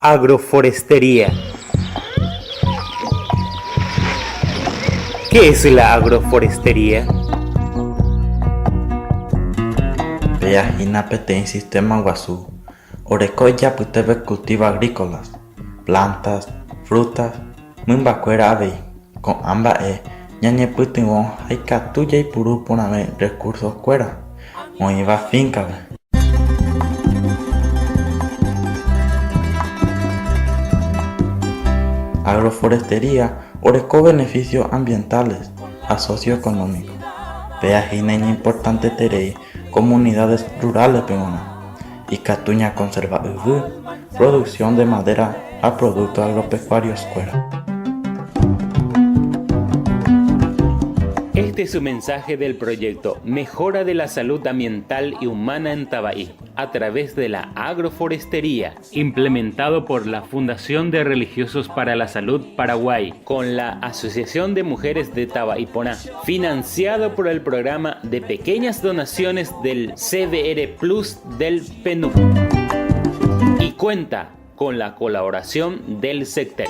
Agroforestería. ¿Qué es la agroforestería? Peajina en sistema Guazú, Orecoya Putebe cultiva agrícolas, plantas, frutas, Mimbacuera Avei, con amba ñañe putingo, Haikatuya y Puru Puname recursos cuera, Moiva finca. Agroforestería, Oreco beneficios ambientales a socioeconómicos. Peajina importante terei comunidades rurales peonas y Catuña conserva producción de madera a productos agropecuarios cuera. Este es un mensaje del proyecto Mejora de la Salud Ambiental y Humana en Tabaí a través de la agroforestería, implementado por la Fundación de Religiosos para la Salud Paraguay con la Asociación de Mujeres de Tabaiponá, financiado por el programa de pequeñas donaciones del CBR Plus del PNUD y cuenta con la colaboración del SECTEL.